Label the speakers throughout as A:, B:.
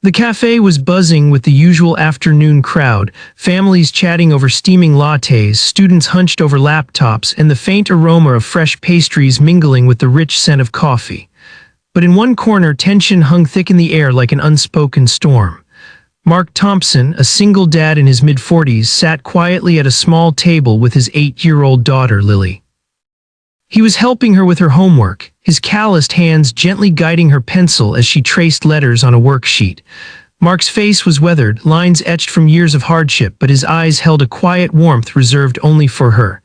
A: The cafe was buzzing with the usual afternoon crowd, families chatting over steaming lattes, students hunched over laptops, and the faint aroma of fresh pastries mingling with the rich scent of coffee. But in one corner, tension hung thick in the air like an unspoken storm. Mark Thompson, a single dad in his mid-40s, sat quietly at a small table with his 8-year-old daughter, Lily. He was helping her with her homework, his calloused hands gently guiding her pencil as she traced letters on a worksheet. Mark's face was weathered, lines etched from years of hardship, but his eyes held a quiet warmth reserved only for her.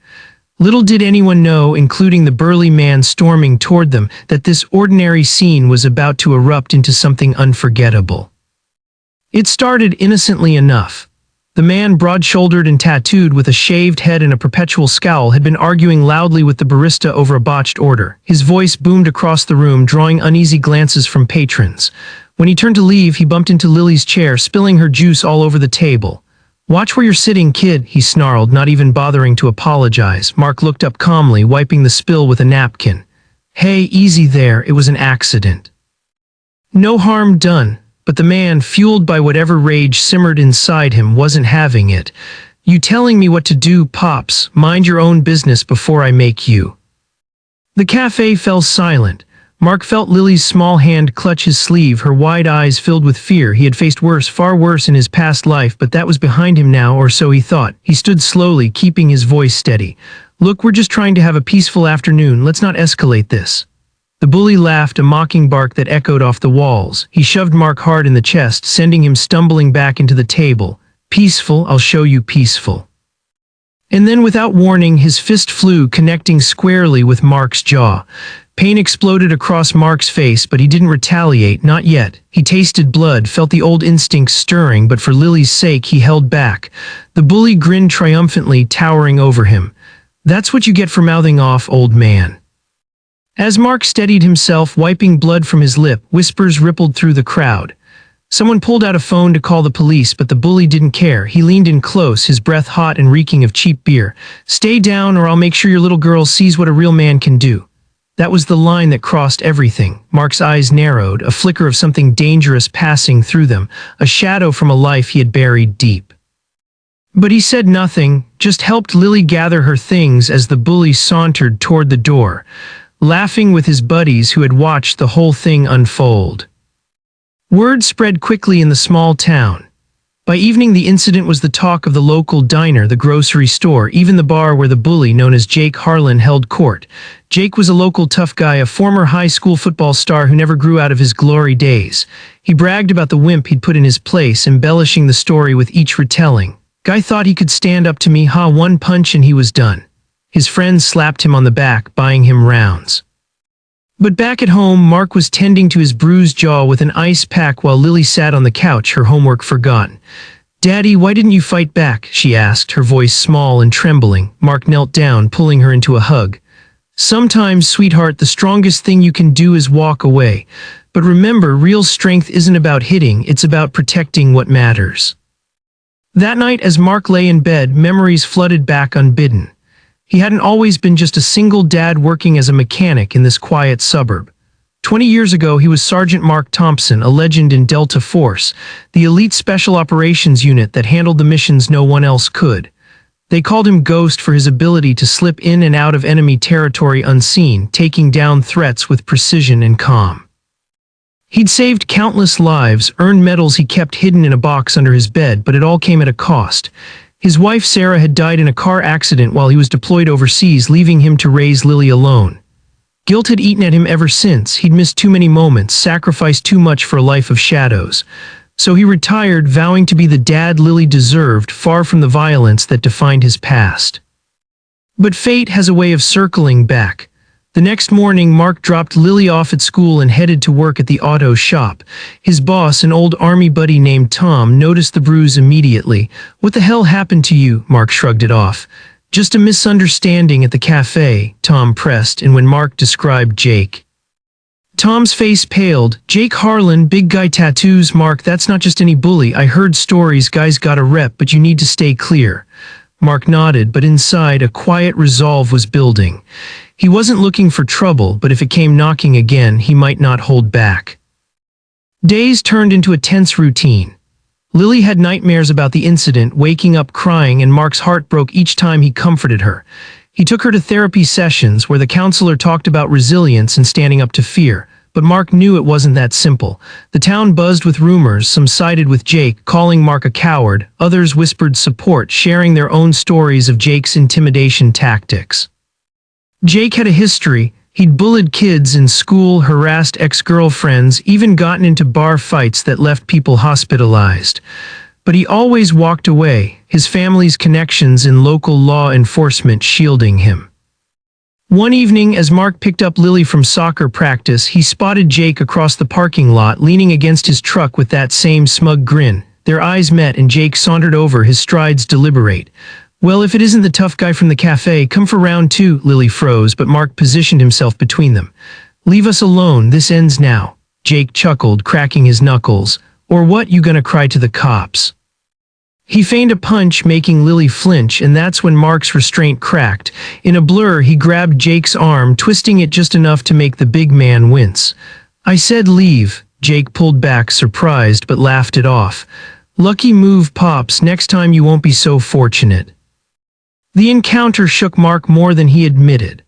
A: Little did anyone know, including the burly man storming toward them, that this ordinary scene was about to erupt into something unforgettable. It started innocently enough. The man, broad-shouldered and tattooed with a shaved head and a perpetual scowl, had been arguing loudly with the barista over a botched order. His voice boomed across the room, drawing uneasy glances from patrons. When he turned to leave, he bumped into Lily's chair, spilling her juice all over the table. "Watch where you're sitting, kid," he snarled, not even bothering to apologize. Mark looked up calmly, wiping the spill with a napkin. "Hey, easy there, it was an accident." No harm done. But the man, fueled by whatever rage simmered inside him, wasn't having it. "You telling me what to do, Pops? Mind your own business before I make you." The cafe fell silent. Mark felt Lily's small hand clutch his sleeve, her wide eyes filled with fear. He had faced worse, far worse in his past life, but that was behind him now, or so he thought. He stood slowly, keeping his voice steady. "Look, we're just trying to have a peaceful afternoon. Let's not escalate this." The bully laughed, a mocking bark that echoed off the walls. He shoved Mark hard in the chest, sending him stumbling back into the table. "Peaceful? I'll show you peaceful." And then, without warning, his fist flew, connecting squarely with Mark's jaw. Pain exploded across Mark's face, but he didn't retaliate, not yet. He tasted blood, felt the old instincts stirring, but for Lily's sake he held back. The bully grinned triumphantly, towering over him. "That's what you get for mouthing off, old man." As Mark steadied himself, wiping blood from his lip, whispers rippled through the crowd. Someone pulled out a phone to call the police, but the bully didn't care. He leaned in close, his breath hot and reeking of cheap beer. "Stay down, or I'll make sure your little girl sees what a real man can do." That was the line that crossed everything. Mark's eyes narrowed, a flicker of something dangerous passing through them, a shadow from a life he had buried deep. But he said nothing, just helped Lily gather her things as the bully sauntered toward the door, laughing with his buddies who had watched the whole thing unfold. Word spread quickly in the small town. By evening, the incident was the talk of the local diner, the grocery store, even the bar where the bully, known as Jake Harlan, held court. Jake was a local tough guy, a former high school football star who never grew out of his glory days. He bragged about the wimp he'd put in his place, embellishing the story with each retelling. "Guy thought he could stand up to me, one punch and he was done." His friends slapped him on the back, buying him rounds. But back at home, Mark was tending to his bruised jaw with an ice pack while Lily sat on the couch, her homework forgotten. "Daddy, why didn't you fight back?" she asked, her voice small and trembling. Mark knelt down, pulling her into a hug. "Sometimes, sweetheart, the strongest thing you can do is walk away. But remember, real strength isn't about hitting, it's about protecting what matters." That night, as Mark lay in bed, memories flooded back unbidden. He hadn't always been just a single dad working as a mechanic in this quiet suburb. 20 years ago, he was Sergeant Mark Thompson, a legend in Delta Force, the elite special operations unit that handled the missions no one else could. They called him Ghost for his ability to slip in and out of enemy territory unseen, taking down threats with precision and calm. He'd saved countless lives, earned medals he kept hidden in a box under his bed, but it all came at a cost. His wife Sarah had died in a car accident while he was deployed overseas, leaving him to raise Lily alone. Guilt had eaten at him ever since. He'd missed too many moments, sacrificed too much for a life of shadows. So he retired, vowing to be the dad Lily deserved, far from the violence that defined his past. But fate has a way of circling back. The next morning, Mark dropped Lily off at school and headed to work at the auto shop. His boss, an old army buddy named Tom, noticed the bruise immediately. "What the hell happened to you?" Mark shrugged it off. "Just a misunderstanding at the cafe," Tom pressed, and when Mark described Jake, Tom's face paled. "Jake Harlan, big guy, tattoos. Mark, that's not just any bully. I heard stories, guys got a rep, but you need to stay clear." Mark nodded, but inside a quiet resolve was building. He wasn't looking for trouble, but if it came knocking again, he might not hold back. Days turned into a tense routine. Lily had nightmares about the incident, waking up crying, and Mark's heart broke each time he comforted her. He took her to therapy sessions where the counselor talked about resilience and standing up to fear. But Mark knew it wasn't that simple. The town buzzed with rumors, some sided with Jake, calling Mark a coward, others whispered support, sharing their own stories of Jake's intimidation tactics. Jake had a history. He'd bullied kids in school, harassed ex-girlfriends, even gotten into bar fights that left people hospitalized. But he always walked away, his family's connections in local law enforcement shielding him. One evening, as Mark picked up Lily from soccer practice, he spotted Jake across the parking lot, leaning against his truck with that same smug grin. Their eyes met and Jake sauntered over, his strides deliberate. "Well, if it isn't the tough guy from the cafe, come for round two," Lily froze, but Mark positioned himself between them. "Leave us alone, this ends now," Jake chuckled, cracking his knuckles. "Or what, you gonna cry to the cops?" He feigned a punch, making Lily flinch, and that's when Mark's restraint cracked. In a blur, he grabbed Jake's arm, twisting it just enough to make the big man wince. "I said leave," Jake pulled back, surprised, but laughed it off. "Lucky move, Pops, next time you won't be so fortunate." The encounter shook Mark more than he admitted.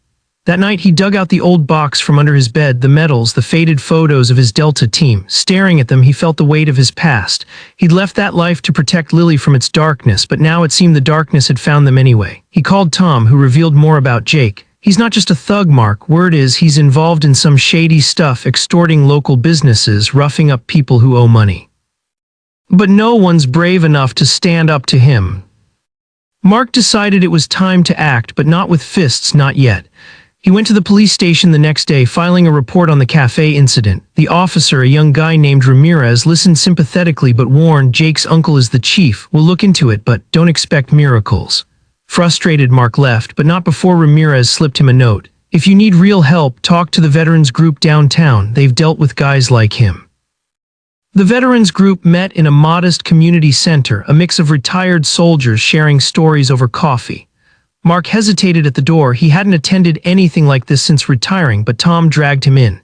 A: That night he dug out the old box from under his bed, the medals, the faded photos of his Delta team. Staring at them, he felt the weight of his past. He'd left that life to protect Lily from its darkness, but now it seemed the darkness had found them anyway. He called Tom, who revealed more about Jake. "He's not just a thug, Mark. Word is he's involved in some shady stuff, extorting local businesses, roughing up people who owe money. But no one's brave enough to stand up to him." Mark decided it was time to act, but not with fists, not yet. He went to the police station the next day, filing a report on the cafe incident. The officer, a young guy named Ramirez, listened sympathetically but warned, "Jake's uncle is the chief. We'll look into it, but don't expect miracles." Frustrated, Mark left, but not before Ramirez slipped him a note. "If you need real help, talk to the veterans group downtown. They've dealt with guys like him." The veterans group met in a modest community center, a mix of retired soldiers sharing stories over coffee. Mark hesitated at the door. He hadn't attended anything like this since retiring, but Tom dragged him in.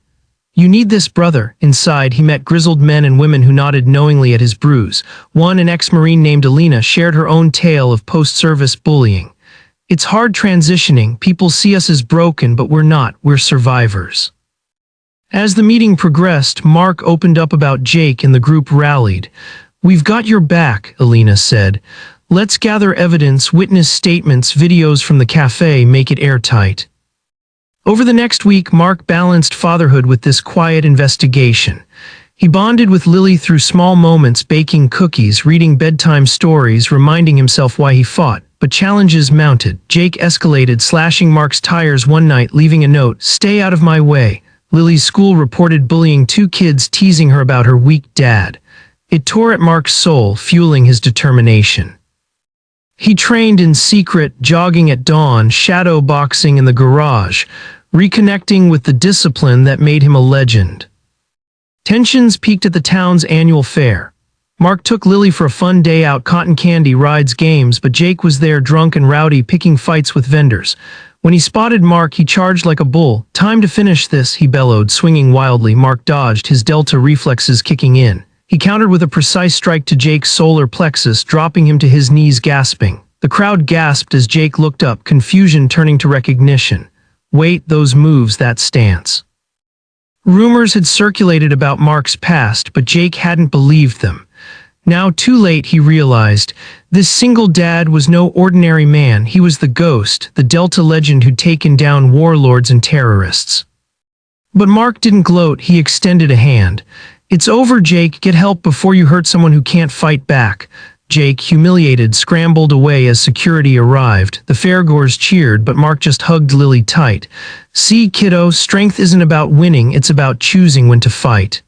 A: "You need this, brother." Inside, he met grizzled men and women who nodded knowingly at his bruise. One, an ex-Marine named Alina, shared her own tale of post-service bullying. "It's hard transitioning. People see us as broken, but we're not. We're survivors." As the meeting progressed, Mark opened up about Jake and the group rallied. "We've got your back," Alina said. "Let's gather evidence, witness statements, videos from the cafe, make it airtight." Over the next week, Mark balanced fatherhood with this quiet investigation. He bonded with Lily through small moments, baking cookies, reading bedtime stories, reminding himself why he fought. But challenges mounted. Jake escalated, slashing Mark's tires one night, leaving a note, "Stay out of my way." Lily's school reported bullying 2 kids, teasing her about her weak dad. It tore at Mark's soul, fueling his determination. He trained in secret, jogging at dawn, shadow boxing in the garage, reconnecting with the discipline that made him a legend. Tensions peaked at the town's annual fair. Mark took Lily for a fun day out, cotton candy, rides, games, but Jake was there, drunk and rowdy, picking fights with vendors. When he spotted Mark, he charged like a bull. "Time to finish this," he bellowed, swinging wildly. Mark dodged, his Delta reflexes kicking in. He countered with a precise strike to Jake's solar plexus, dropping him to his knees, gasping. The crowd gasped as Jake looked up, confusion turning to recognition. "Wait, those moves, that stance." Rumors had circulated about Mark's past, but Jake hadn't believed them. Now, too late, he realized. This single dad was no ordinary man. He was the ghost, the Delta legend who'd taken down warlords and terrorists. But Mark didn't gloat, he extended a hand. "It's over, Jake. Get help before you hurt someone who can't fight back." Jake, humiliated, scrambled away as security arrived. The fairgoers cheered, but Mark just hugged Lily tight. "See, kiddo, strength isn't about winning, it's about choosing when to fight."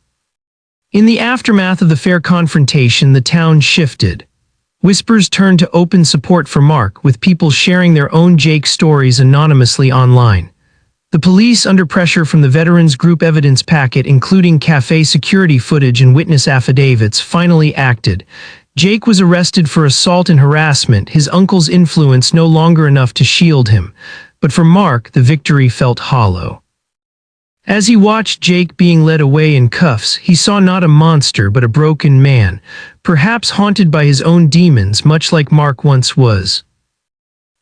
A: In the aftermath of the fair confrontation, the town shifted. Whispers turned to open support for Mark, with people sharing their own Jake stories anonymously online. The police, under pressure from the veterans group evidence packet, including cafe security footage and witness affidavits, finally acted. Jake was arrested for assault and harassment, his uncle's influence no longer enough to shield him. But for Mark, the victory felt hollow. As he watched Jake being led away in cuffs, he saw not a monster but a broken man, perhaps haunted by his own demons much like Mark once was.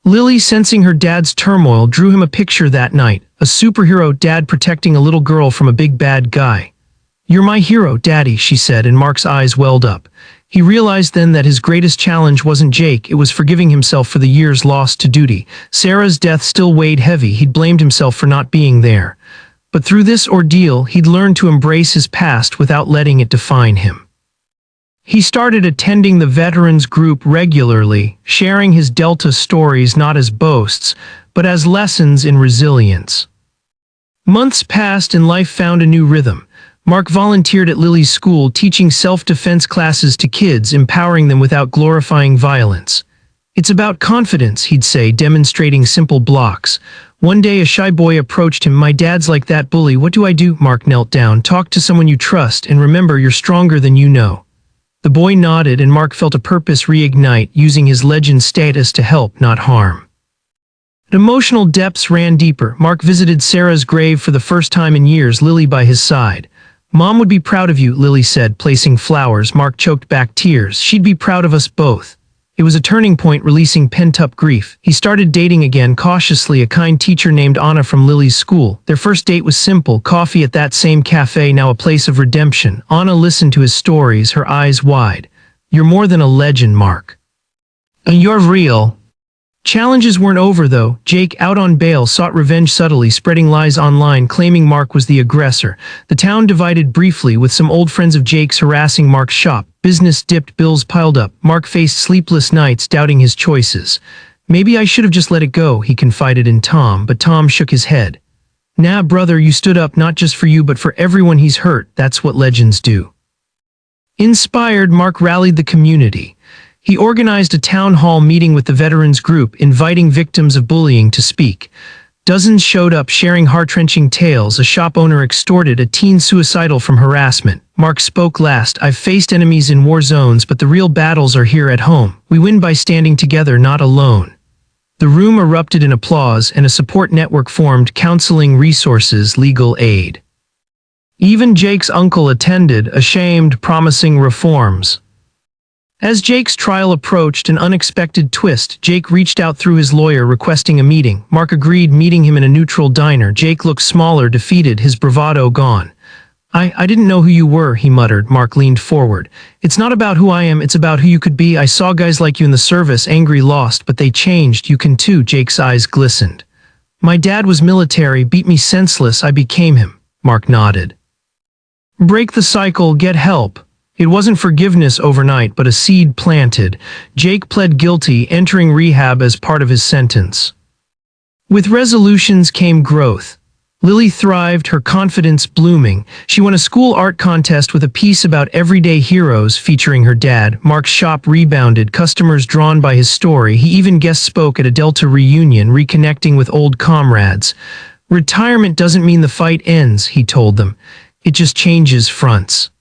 A: Lily, sensing her dad's turmoil, drew him a picture that night, a superhero dad protecting a little girl from a big bad guy. "You're my hero, Daddy," she said, and Mark's eyes welled up. He realized then that his greatest challenge wasn't Jake, it was forgiving himself for the years lost to duty. Sarah's death still weighed heavy, he'd blamed himself for not being there. But through this ordeal, he'd learned to embrace his past without letting it define him. He started attending the veterans group regularly, sharing his Delta stories not as boasts, but as lessons in resilience. Months passed and life found a new rhythm. Mark volunteered at Lily's school, teaching self-defense classes to kids, empowering them without glorifying violence. "It's about confidence," he'd say, demonstrating simple blocks. One day a shy boy approached him. "My dad's like that bully. What do I do?" Mark knelt down. "Talk to someone you trust, and remember, you're stronger than you know." The boy nodded, and Mark felt a purpose reignite, using his legend status to help, not harm. Emotional depths ran deeper. Mark visited Sarah's grave for the first time in years, Lily by his side. "Mom would be proud of you," Lily said, placing flowers. Mark choked back tears. "She'd be proud of us both." It was a turning point, releasing pent-up grief. He started dating again, cautiously, a kind teacher named Anna from Lily's school. Their first date was simple, coffee at that same cafe, now a place of redemption. Anna listened to his stories, her eyes wide. "You're more than a legend, Mark. And you're real." Challenges weren't over, though. Jake, out on bail, sought revenge subtly, spreading lies online, claiming Mark was the aggressor. The town divided briefly, with some old friends of Jake's harassing Mark's shop. Business dipped, bills piled up. Mark faced sleepless nights, doubting his choices. "Maybe I should have just let it go," he confided in Tom, but Tom shook his head. "Nah, brother, you stood up, not just for you but for everyone he's hurt. That's what legends do." Inspired, Mark rallied the community. He organized a town hall meeting with the veterans group, inviting victims of bullying to speak. Dozens showed up, sharing heart-wrenching tales. A shop owner extorted a teen suicidal from harassment. Mark spoke last. "I've faced enemies in war zones, but the real battles are here at home. We win by standing together, not alone." The room erupted in applause, and a support network formed, counseling, resources, legal aid. Even Jake's uncle attended, ashamed, promising reforms. As Jake's trial approached, an unexpected twist. Jake reached out through his lawyer, requesting a meeting. Mark agreed, meeting him in a neutral diner. Jake looked smaller, defeated, his bravado gone. I didn't know who you were," he muttered. Mark leaned forward. "It's not about who I am, it's about who you could be. I saw guys like you in the service, angry, lost, but they changed. You can too." Jake's eyes glistened. "My dad was military, beat me senseless, I became him." Mark nodded. "Break the cycle, get help." It wasn't forgiveness overnight, but a seed planted. Jake pled guilty, entering rehab as part of his sentence. With resolutions came growth. Lily thrived, her confidence blooming. She won a school art contest with a piece about everyday heroes featuring her dad. Mark's shop rebounded, customers drawn by his story. He even guest spoke at a Delta reunion, reconnecting with old comrades. "Retirement doesn't mean the fight ends," he told them. "It just changes fronts."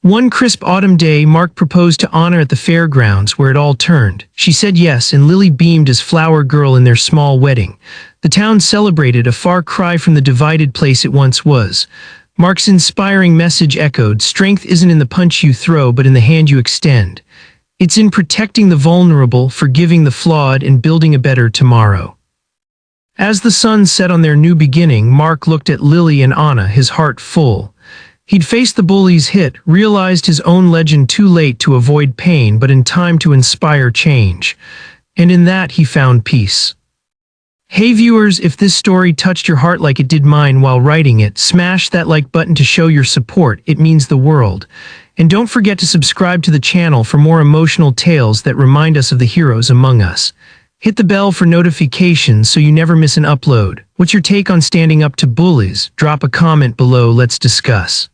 A: One crisp autumn day, Mark proposed to Anna at the fairgrounds, where it all turned. She said yes, and Lily beamed as flower girl in their small wedding. The town celebrated, a far cry from the divided place it once was. Mark's inspiring message echoed, "Strength isn't in the punch you throw, but in the hand you extend. It's in protecting the vulnerable, forgiving the flawed, and building a better tomorrow." As the sun set on their new beginning, Mark looked at Lily and Anna, his heart full. He'd faced the bullies' hit, realized his own legend too late to avoid pain, but in time to inspire change. And in that he found peace. Hey viewers, if this story touched your heart like it did mine while writing it, smash that like button to show your support. It means the world. And don't forget to subscribe to the channel for more emotional tales that remind us of the heroes among us. Hit the bell for notifications so you never miss an upload. What's your take on standing up to bullies? Drop a comment below, let's discuss.